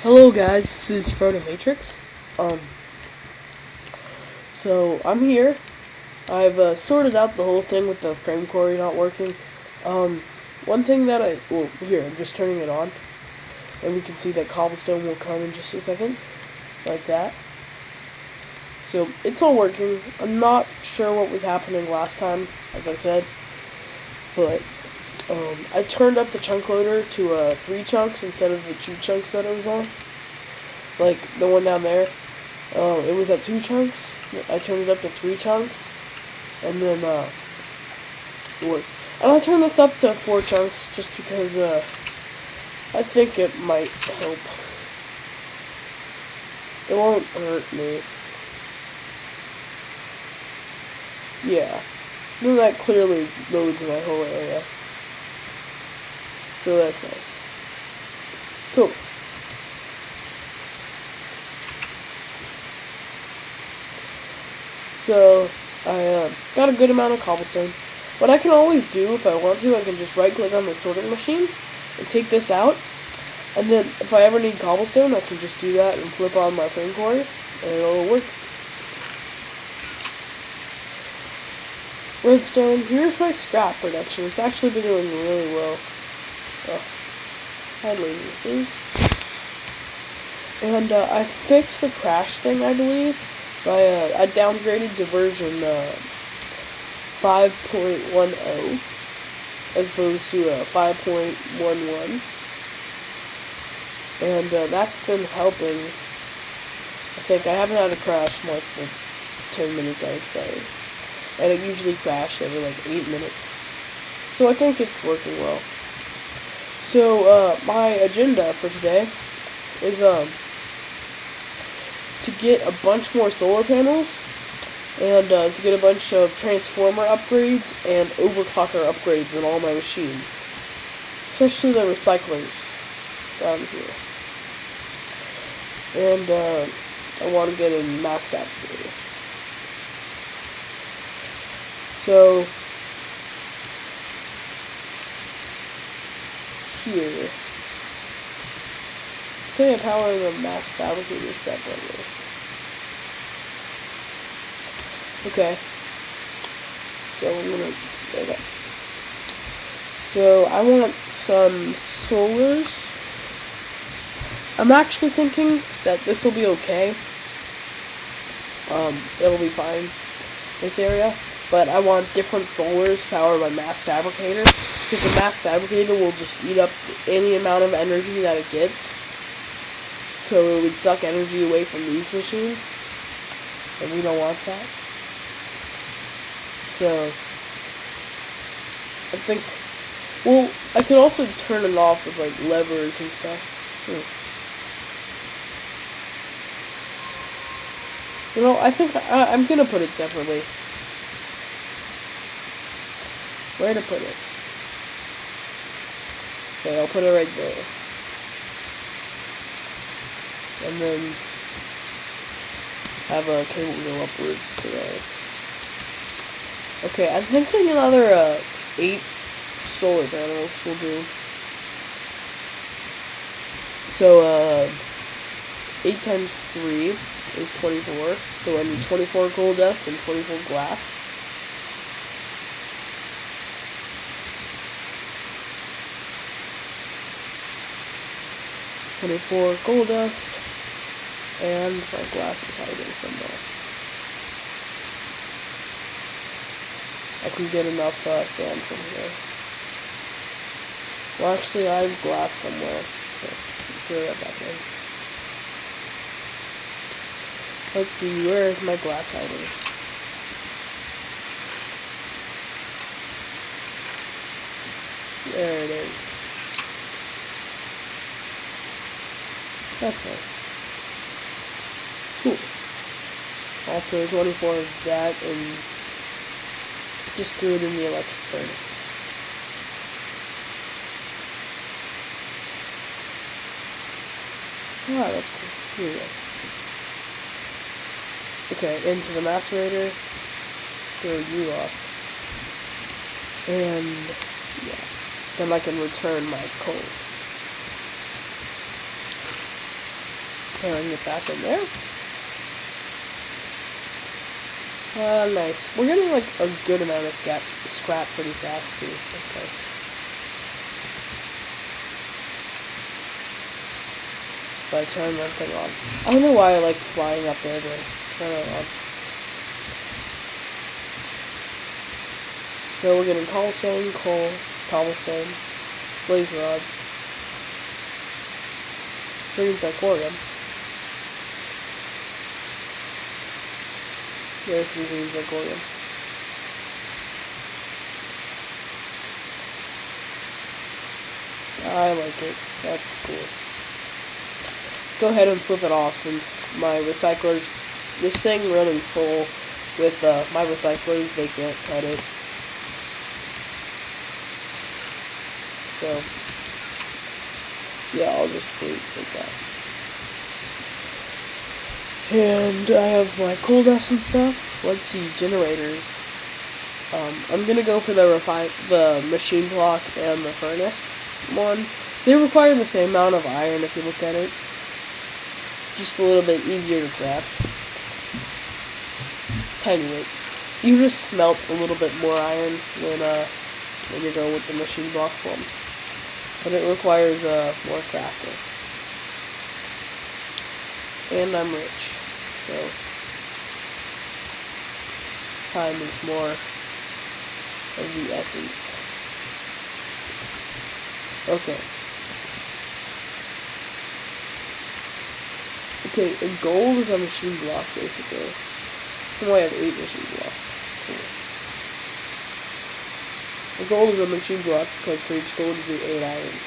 Hello guys, this is Frodo Matrix. Um, so I'm here. I've sorted out the whole thing with the frame quarry not working. Um, one thing that here, I'm just turning it on. And we can see that cobblestone will come in just a second. Like that. So, it's all working. I'm not sure what was happening last time, as I said. But, I turned up the chunk loader to 3 chunks instead of the 2 chunks that it was on. Like, the one down there. It was at 2 chunks. I turned it up to 3 chunks. And then, it worked. And I turned this up to 4 chunks just because, I think it might help. It won't hurt me. Yeah. Then that clearly loads my whole area. So that's nice. Cool. So, I got a good amount of cobblestone. What I can always do, if I want to, I can just right-click on the sorting machine and take this out. And then, if I ever need cobblestone, I can just do that and flip on my frame quarry, and it'll work. Redstone, here's my scrap production. It's actually been doing really well. Oh, hide lasers, please. And, I fixed the crash thing, I believe. I downgraded to version 5.10 as opposed to 5.11, and that's been helping. I think I haven't had a crash in like the 10 minutes I was playing, and it usually crashed every like 8 minutes. So I think it's working well. So my agenda for today is to get a bunch more solar panels, and to get a bunch of transformer upgrades and overclocker upgrades in all my machines. Especially the recyclers down here. And I want to get a mass fabricator. So, here. I think I'm powering the mass fabricator separately. Okay. So I'm gonna. Okay. So I want some solars. I'm actually thinking that this will be okay. It'll be fine. This area. But I want different solars to power my mass fabricator. Because the mass fabricator will just eat up any amount of energy that it gets. So it would suck energy away from these machines. And we don't want that. So, I think, well, I could also turn it off with, like, levers and stuff. You know, I think I'm gonna put it separately. Where to put it? Okay, I'll put it right there. And then have a cable go upwards to there. Okay, I'm thinking another 8 solar panels will do. So 8 times 3 is 24. So I need 24 gold dust and 24 glass. $24 gold dust, and my glass is hiding somewhere. I can get enough sand from here. Well, actually, I have glass somewhere, so throw that back in. Let's see, where is my glass hiding? There it is. That's nice. Cool. Also, 24 of that, and just threw it in the electric furnace. Ah, that's cool. Here we go. Okay, into the macerator. Throw you off. And, yeah. Then I can return my coal. Carrying it back in there. Nice. We're getting like a good amount of scrap pretty fast too. That's nice. If I turn that thing on. I don't know why I like flying up there, but turn it on. So we're getting cobblestone, coal, cobblestone, blaze rods, green zirconium. There's some green zirconium. I like it. That's cool. Go ahead and flip it off since my recyclers, this thing running full with my recyclers, they can't cut it. So, yeah, I'll just wait like that. And I have my coal dust and stuff. Let's see, generators. I'm gonna go for the machine block and the furnace one. They require the same amount of iron if you look at it. Just a little bit easier to craft. Tiny bit. You just smelt a little bit more iron when you go with the machine block form. But it requires more crafting. And I'm rich, so time is more of the essence. Okay. Okay, and gold is a machine block, basically. So I have 8 machine blocks. Cool. The gold is a machine block, because for each gold you do 8 iron.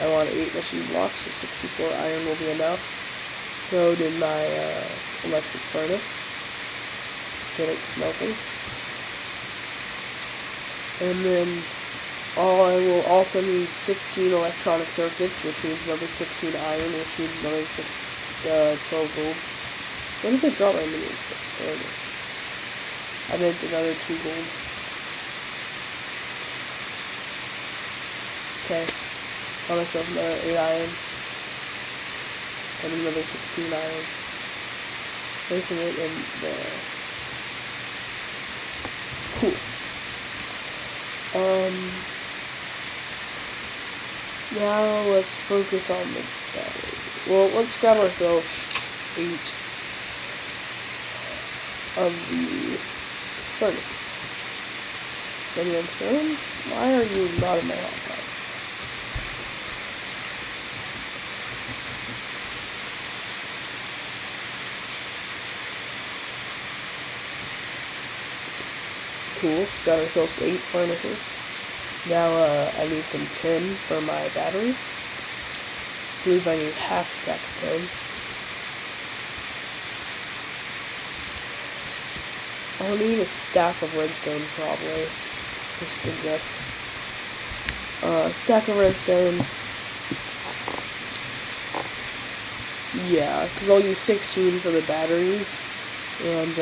I want 8 machine blocks, so 64 iron will be enough. Throw it in my electric furnace. Get it smelting. And then I will also need 16 electronic circuits, which means another 16 iron, which means another 12 gold. Where did I drop my minions? There it is. I made another 2 gold. Okay. Found myself another 8 iron. And another 16 iron. Placing it in there. Cool. Now let's focus on the battery. Well, let's grab ourselves 8 of the furnaces. Medium stone? Why are you not in my hotbar? Cool. Got ourselves 8 furnaces. Now, I need some tin for my batteries. I believe I need half a stack of tin. I'll need a stack of redstone, probably. Just a guess. Stack of redstone. Yeah, because I'll use 16 for the batteries. And,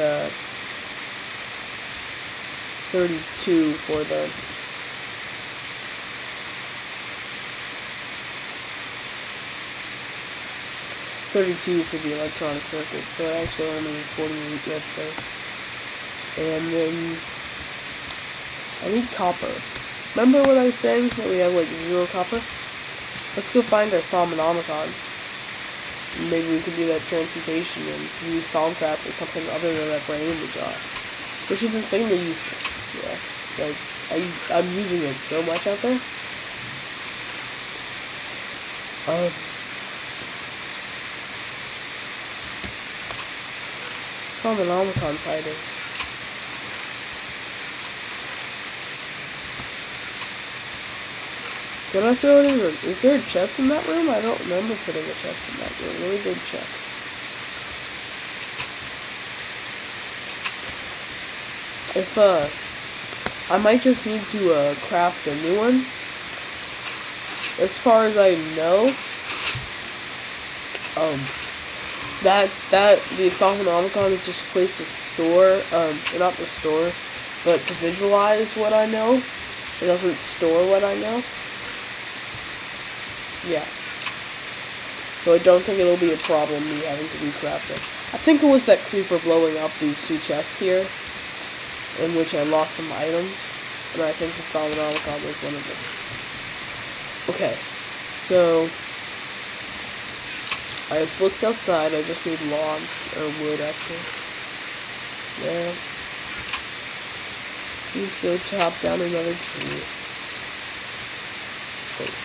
32 for the electronic circuits, so I actually only need 48 redstone. And then I need copper. Remember what I was saying that we have like 0 copper? Let's go find our Thaumonomicon. Maybe we can do that transmutation and use Thaumcraft for something other than that brain in the jar. Which is insanely useful. Yeah. Like I'm using it so much out there. Thaumonomicon's hiding. Did I throw it in? Is there a chest in that room? I don't remember putting a chest in that room. Let me go check. If, I might just need to, craft a new one. As far as I know, the Thaumonomicon is just a place to store, not to store, but to visualize what I know. It doesn't store what I know. Yeah. So I don't think it'll be a problem me having to recraft it. I think it was that creeper blowing up these two chests here, in which I lost some items, and I think the Thaumanomicon was one of them. Okay, so I have books outside, I just need logs, or wood actually. There. Need to go chop down another tree. Close.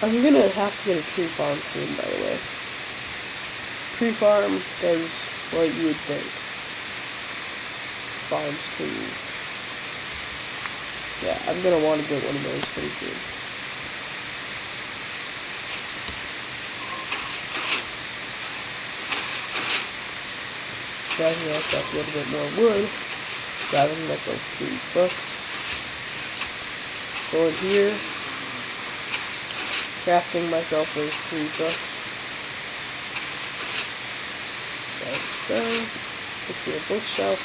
I'm gonna have to get a tree farm soon, by the way. Tree farm does what you would think. Farms trees. Yeah, I'm gonna want to get one of those pretty soon. Grabbing myself a little bit more wood. Grabbing myself 3 books. Going here. Crafting myself those 3 books. Like so. Let's see a bookshelf.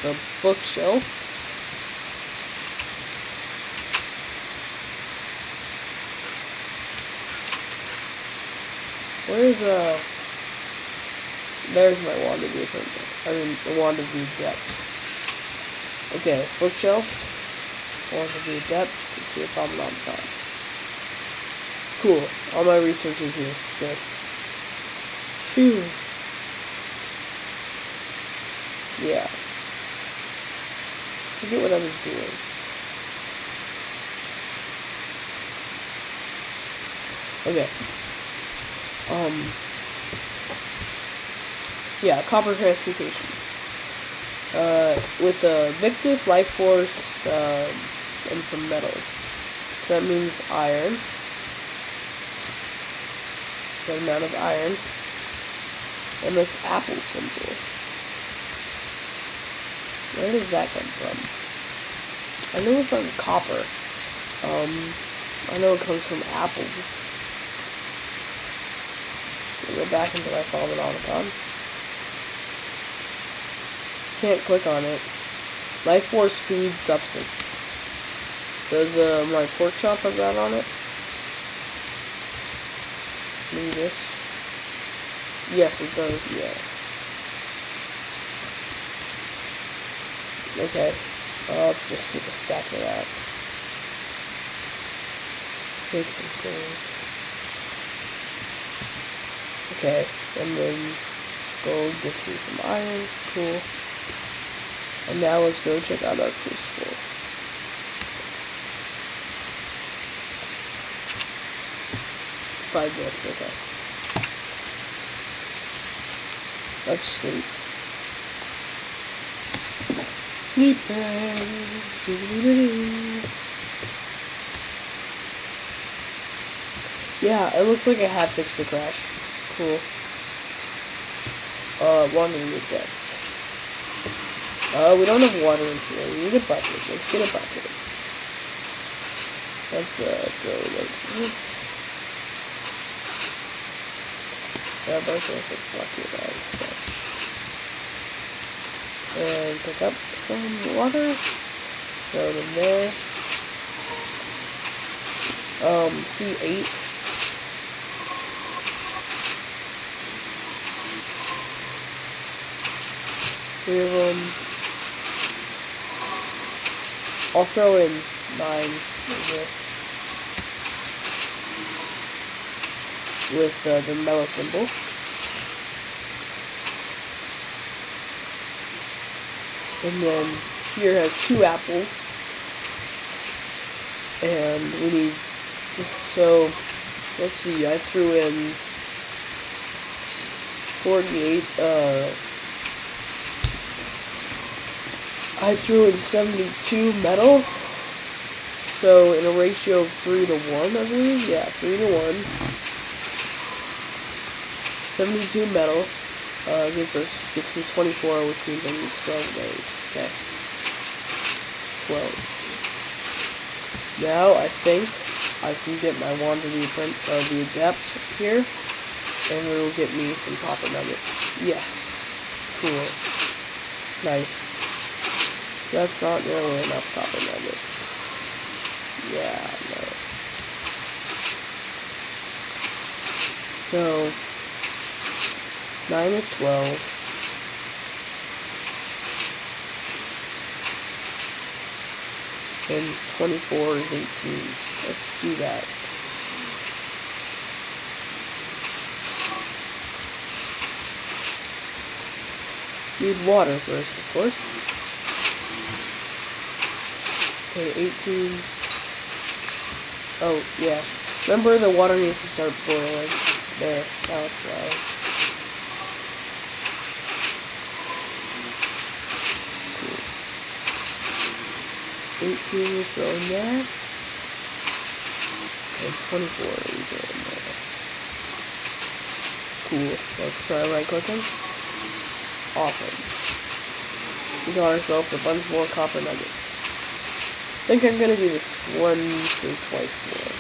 The bookshelf. Where's there's my wand of the apprentice. I mean the wand of the adept. Okay, bookshelf. Wand of the adept. Gives me a Thaumanomicon. Cool. All my research is here. Good. Phew. Yeah. Forget what I was doing. Okay. Yeah, copper transmutation. With Victus, Life Force, and some metal. So that means iron. That amount of iron. And this apple symbol. Where does that come from? I know it's on copper. I know it comes from apples. Go back into my Thaumanomicon. Can't click on it. Life Force Food Substance. Does my pork chop have that on it? Maybe this. Yes, it does, yeah. Okay. I'll just take a stack of that. Take some gold. Okay, and then gold gets me some iron. Cool. And now let's go check out our crucible. Find this, okay. Let's sleep. Sleeping. Yeah, it looks like I have fixed the crash. Cool. Water in the depth. We don't have water in here. We need a bucket. Let's get a bucket. Let's, go like this. Grab ourselves a bucket as such. And pick up some water. Throw it in there. C8. Three of them. I'll throw in 9 of this. With the mellow symbol. And then here has 2 apples. And we need, so let's see, I threw in 48, I threw in 72 metal. So in a ratio of 3 to 1, I believe. Yeah, 3 to 1. 72 metal gets me 24, which means I need 12 of those. Okay. 12. Now I think I can get my wand of the adept here, and it will get me some copper nuggets. Yes. Cool. Nice. That's not nearly enough copper nuggets. Yeah, no. So 9 is 12. And 24 is 18. Let's do that. Need water first, of course. Okay, 18. Oh, yeah. Remember, the water needs to start boiling. There, now it's dry. Cool. 18 is going there. And 24 is going there. Cool. Let's try right clicking. Awesome. We got ourselves a bunch more copper nuggets. I think I'm gonna do this once or twice more.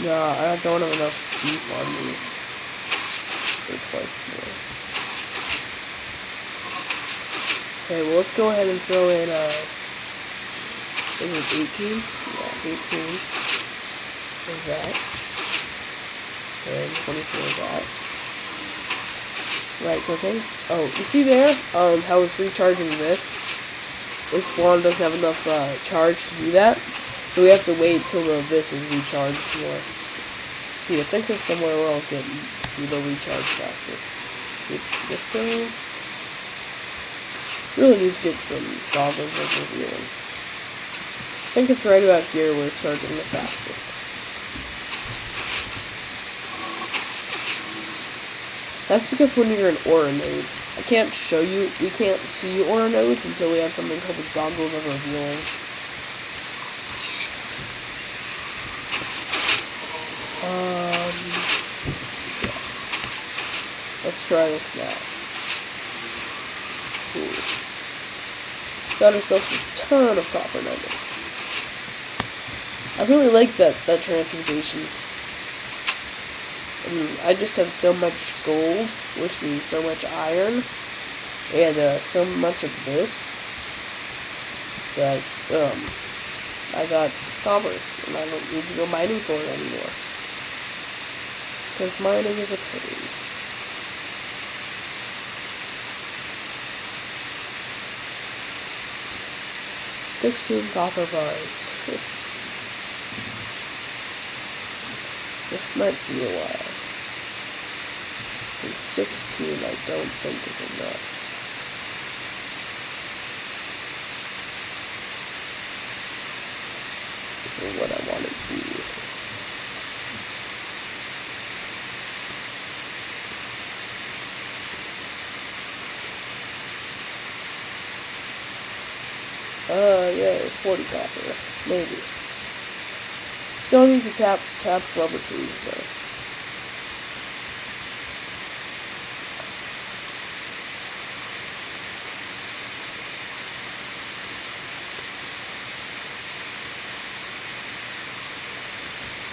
Nah, I don't have enough beef on me for twice more. Okay, well, let's go ahead and throw in, is it 18? Yeah, 18 of that. And 24 of that. Right clicking. Oh, you see there, how it's recharging this? This spawn doesn't have enough, charge to do that. So we have to wait till this is recharged more. See, I think there's somewhere where I'll get the recharge faster. Let's go. Really need to get some goggles of revealing. I think it's right about here where it's charging the fastest. That's because when you're an aura node, I can't show you, we can't see aura nodes until we have something called the goggles of revealing. Yeah. Let's try this now. Cool. Got ourselves a ton of copper nuggets. I really like that transmutation. I just have so much gold, which means so much iron, and so much of this, that I got copper, and I don't need to go mining for it anymore. Because mining is a pain. $16 copper bars. This might be a while. Because 16 I don't think is enough. For what I want to do. Yeah, 40 copper. Maybe. Still need to tap rubber trees though.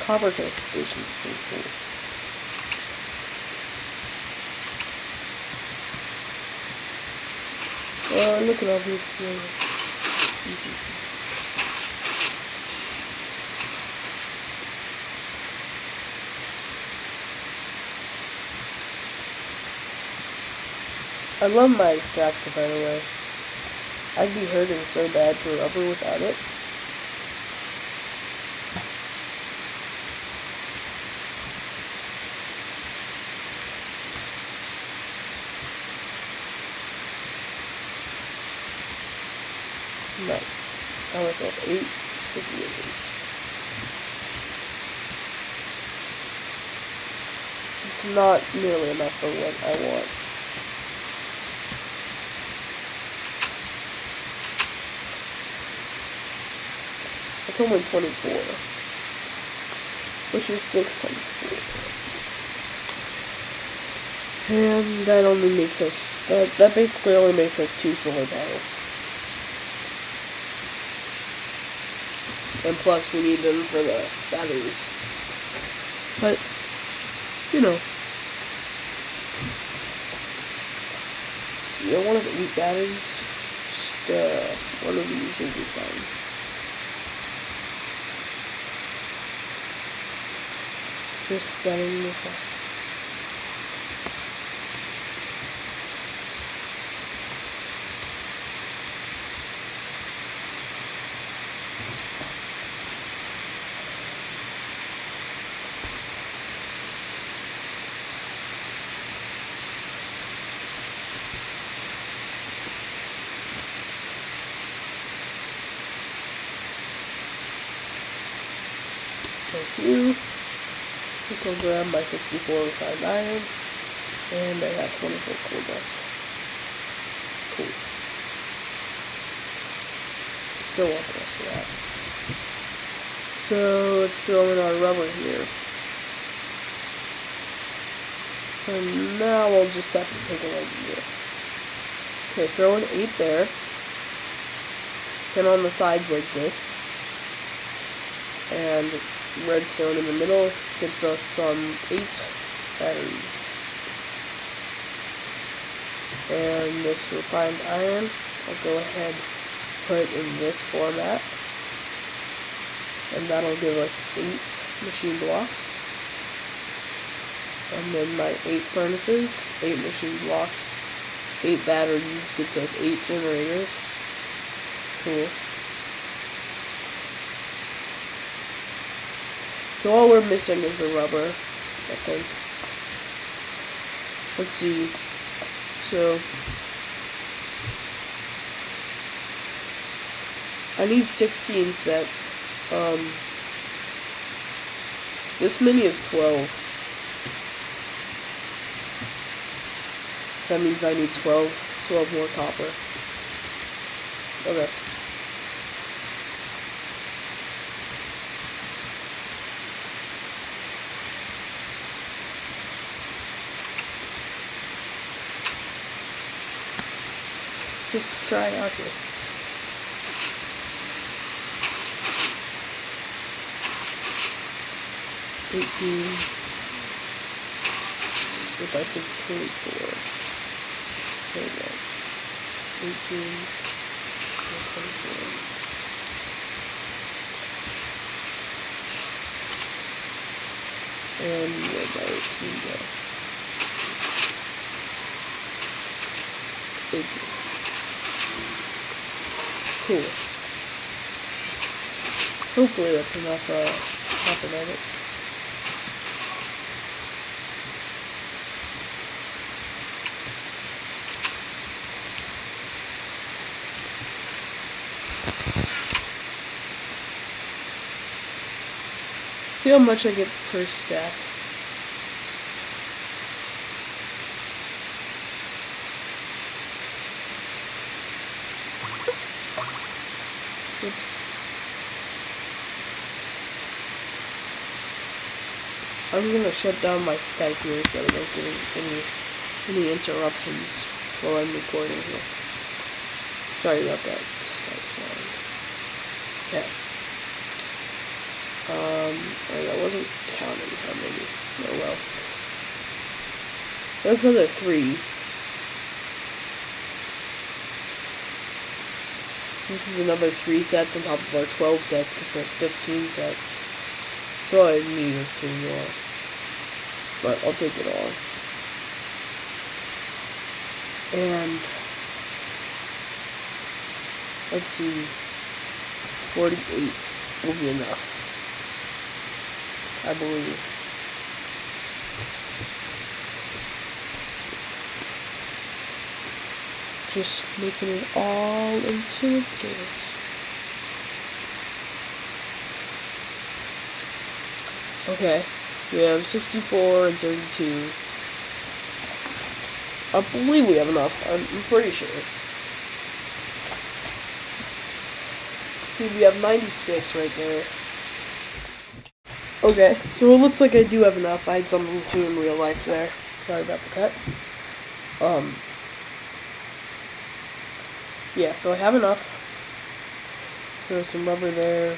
Copper transportation is pretty cool. Look at all the experience. I love my extractor, by the way. I'd be hurting so bad for rubber without it. Nice. Got myself 8 sticky wizards. It's not nearly enough for what I want. It's only 24, which is 6 times 4. And that only makes us, that basically only makes us 2 solar panels. And plus we need them for the batteries. But, you know, see, I wanted 8 batteries. Just one of these will be fine. Just setting this up. Thank you. I can grab my 64 refined iron, and I have 24 coal dust. Cool. Still want the rest of that. So let's throw in our rubber here. And now we'll just have to take it like this. Okay, throw in 8 there. Then on the sides like this. And redstone in the middle gets us some 8 batteries. And this refined iron, I'll go ahead put in this format. And that'll give us 8 machine blocks. And then my 8 furnaces, 8 machine blocks, 8 batteries gets us 8 generators. Cool. So all we're missing is the rubber, I think. Let's see. So I need 16 sets. This mini is 12. So that means I need 12 more copper. Okay. Just try it out here. If I said 24. There we go. 18. 24. And where'd my 18 go? 18. Cool. Hopefully that's enough copper nuggets. See how much I get per stack. Oops. I'm gonna shut down my Skype here so I don't get any interruptions while I'm recording here. Sorry about that, Skype sound. Okay. And I wasn't counting how many. Oh well. That's another 3. So this is another 3 sets on top of our 12 sets, because I have 15 sets. So all I need is 3 more. But I'll take it all. And let's see. 48 will be enough, I believe. Just making it all into cables. Okay, we have 64 and 32. I believe we have enough. I'm pretty sure. See, we have 96 right there. Okay, so it looks like I do have enough. I had something to in real life there. Sorry about the cut. Yeah, so I have enough. Throw some rubber there.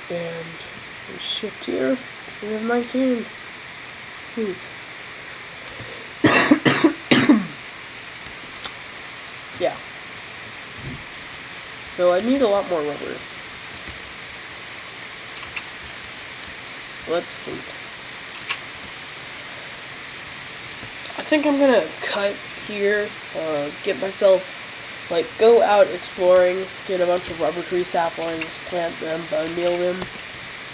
And we shift here. We have 19. Neat. Yeah. So I need a lot more rubber. Let's sleep. I think I'm gonna cut here, get myself, like, go out exploring, get a bunch of rubber tree saplings, plant them, bone meal them,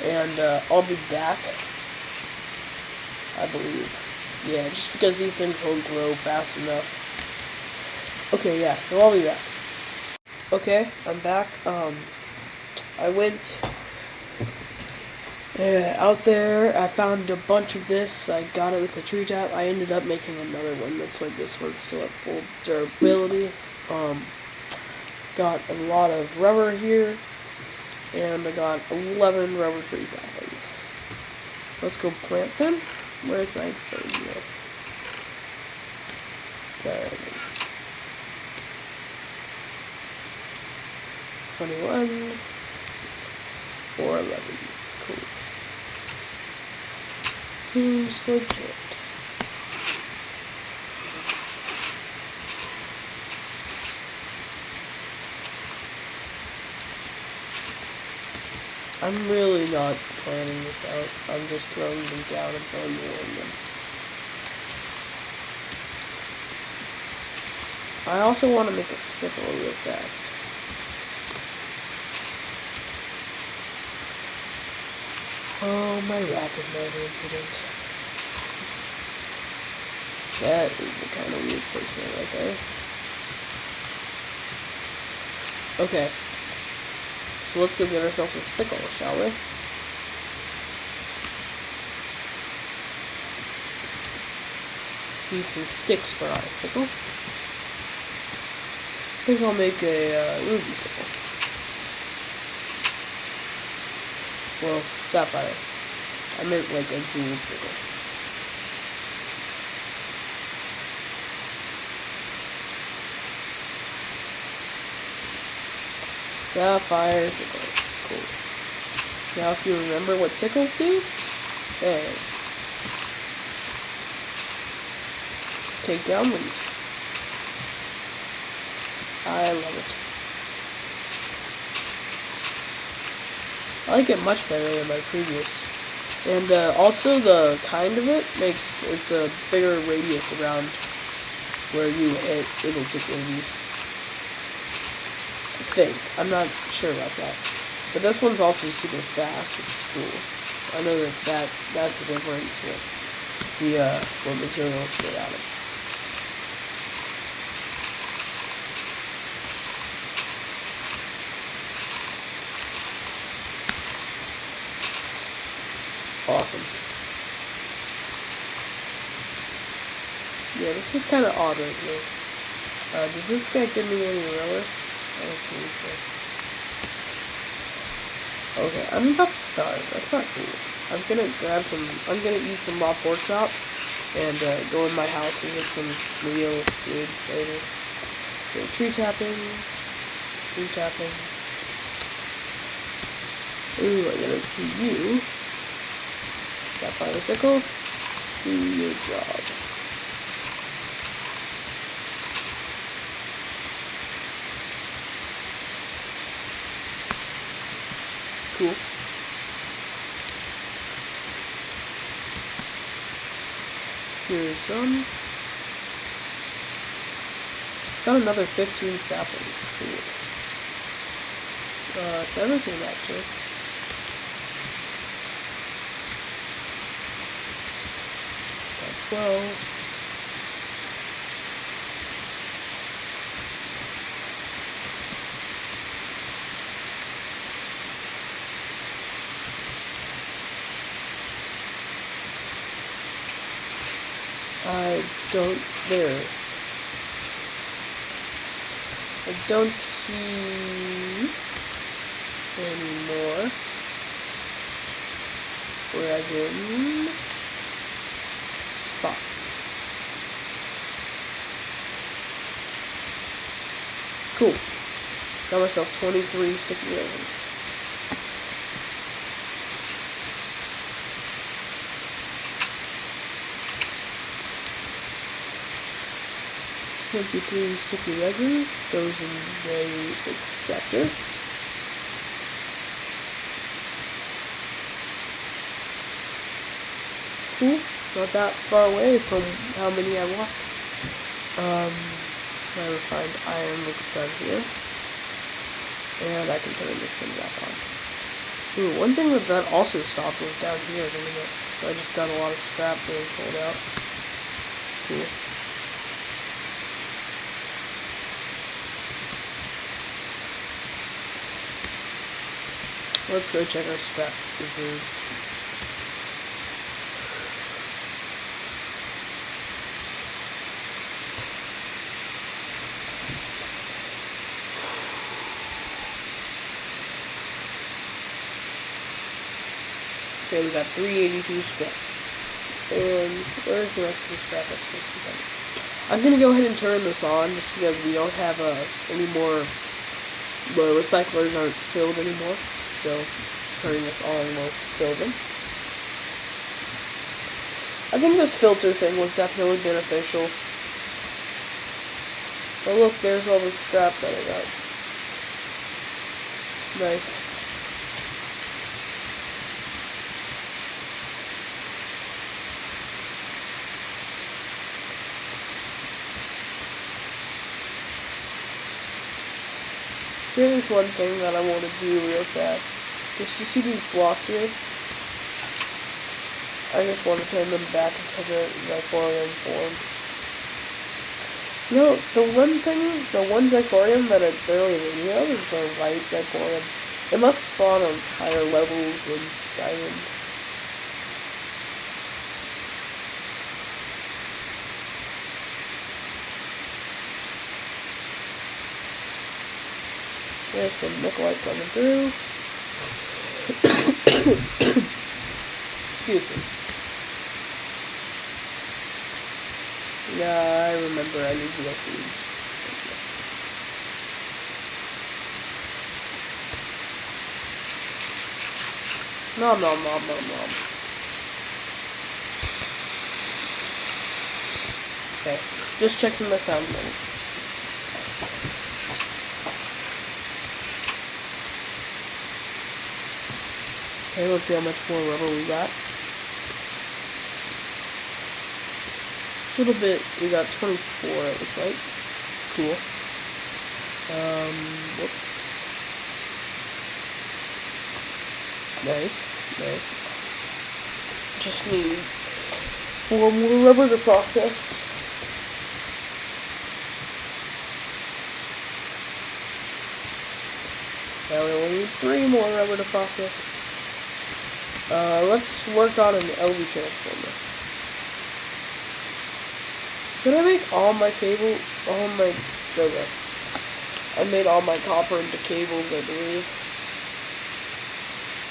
and I'll be back, I believe. Yeah, just because these things won't grow fast enough. Okay, yeah, so I'll be back. Okay, I'm back. I went out there, I found a bunch of this, I got it with a tree tap, I ended up making another one, that's why this one's still at full durability. Got a lot of rubber here, and I got 11 rubber tree saplings. Let's go plant them. Where's my bone meal? There it is. 21 or 11. Cool. Seems legit. I'm really not planning this out. I'm just throwing them down and bone mealing them. I also want to make a sickle real fast. Oh, my rapid murder incident. That is a kind of weird placement right there. Okay. So let's go get ourselves a sickle, shall we? Need some sticks for our sickle. I think I'll make a ruby sickle. Well, sapphire. I meant like a jeweled sickle. Sapphire sickle. Cool. Now if you remember what sickles do, hey, take down leaves. I love it. I like it much better than my previous. And also the kind of it makes it's a bigger radius around where you hit it'll take your leaves. I think. I'm not sure about that. But this one's also super fast, which is cool. I know that's the difference with the what materials made out of. Awesome. Yeah, this is kind of odd right here. Does this guy give me any rubber? I don't believe so. Okay, I'm about to starve. That's not cool. I'm gonna eat some raw pork chop and go in my house and get some real food later. Okay, tree tapping. Ooh, I gotta see you. Sapphire sickle, do your job. Cool. Here's some. Got another 15 saplings. Cool. 17 actually. 12. I don't see any more. Whereas in spots. Cool. Got myself 23 sticky resin. 23 sticky resin goes in the extractor. Cool, not that far away from how many I walked. My refined iron looks done here. And I can turn this thing back on. Ooh, one thing that also stopped was down here, didn't it? I just got a lot of scrap being pulled out. Cool. Let's go check our scrap reserves. Okay, we got 382 scrap. And where's the rest of the scrap that's supposed to be done? I'm gonna go ahead and turn this on just because we don't have any more. The recyclers aren't filled anymore, so turning this on will fill them. I think this filter thing was definitely beneficial. Oh look, there's all the scrap that I got. Nice. Here's one thing that I want to do real fast. Just you see these blocks here? I just want to turn them back into the Xyphorium form. You know, the one Xyphorium that I barely have any of is the white Xyphorium. It must spawn on higher levels than diamond. There's some Nikolite coming through. Excuse me. Yeah, I remember I need to go feed. Nom nom nom nom nom. Okay, just checking my sound minutes. Okay, let's see how much more rubber we got. A little bit, we got 24, it looks like. Cool. Whoops. Nice, nice. Just need 4 more rubber to process. Now we only need 3 more rubber to process. Let's work on an LV transformer. Did I make all my cable, okay. I made all my copper into cables, I believe.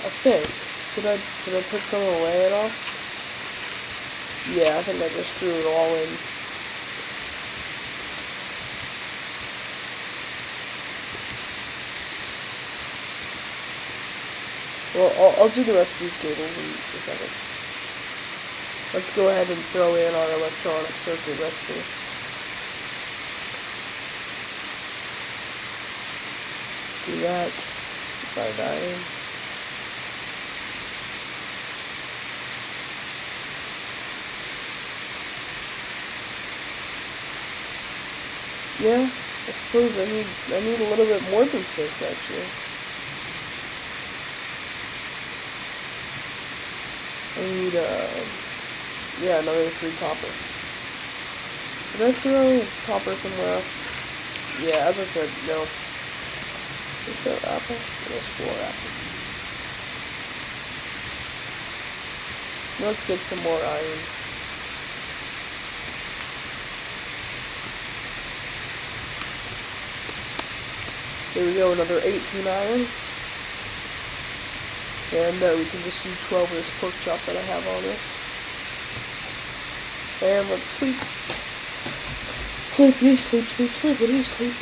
I think. Did I put some away at all? Yeah, I think I just threw it all in. Well, I'll do the rest of these cables in a second. Let's go ahead and throw in our electronic circuit recipe. Do that. Find iron. Yeah, I suppose I need a little bit more than 6 actually. I need yeah, another 3 copper. Did I throw copper somewhere else? Yeah, as I said, no. Is there apple? There's 4 apple. Let's get some more iron. There we go, another 18 iron. And we can just do 12 of this pork chop that I have on it. And let's sleep. Sleepity, sleep, sleep, sleepity, sleep.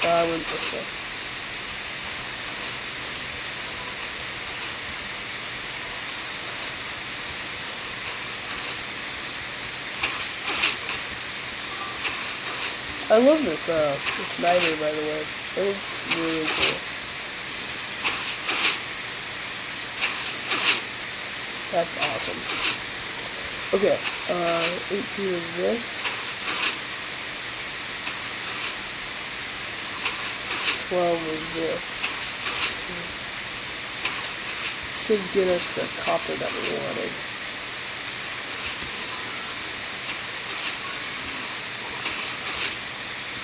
I went this way. I love this niter, by the way. It looks really cool. That's awesome. Okay, 18 of this. 12 of this. Should get us the copper that we wanted.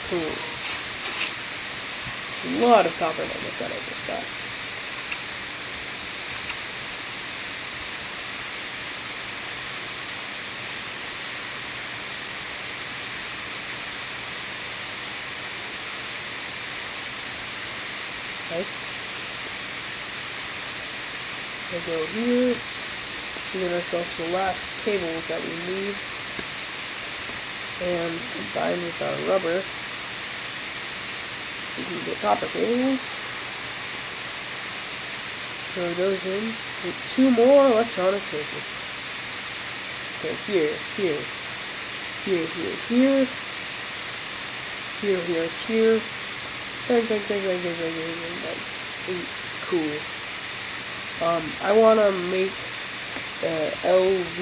Cool. A lot of copper nuggets that I just got. Nice. We'll go here. We get ourselves the last cables that we need. And combined with our rubber, we can get copper cables. Throw those in. Get 2 more electronic circuits. Okay, here. Here, here, here. Bang, bang, bang, bang, bang, bang, bang, bang, bang. 8. Cool. I want to make LV.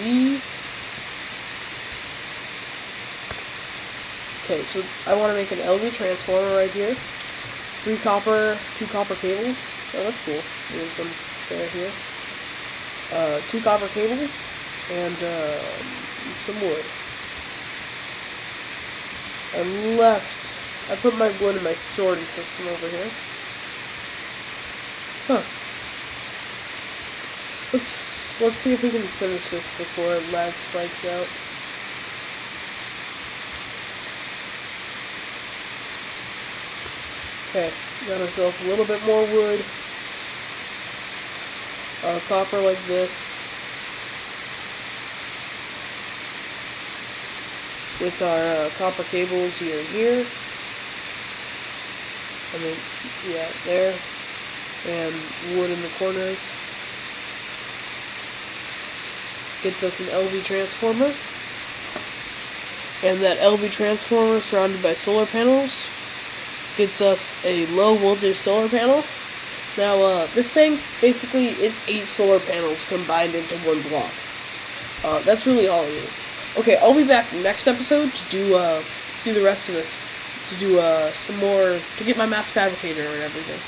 Okay, so I want to make an LV transformer right here. 3 copper, 2 copper cables. Oh, that's cool. There's some spare here. 2 copper cables and some wood. I put my wood in my sorting system over here. Huh. Let's see if we can finish this before lag spikes out. Okay, got ourselves a little bit more wood. Copper like this. With our copper cables here and here. I mean, yeah, there. And wood in the corners. Gets us an LV transformer. And that LV transformer surrounded by solar panels gets us a low voltage solar panel. Now, this thing, basically, it's 8 solar panels combined into one block. That's really all it is. Okay, I'll be back next episode to do the rest of this. To do, some more, to get my mass fabricator and everything.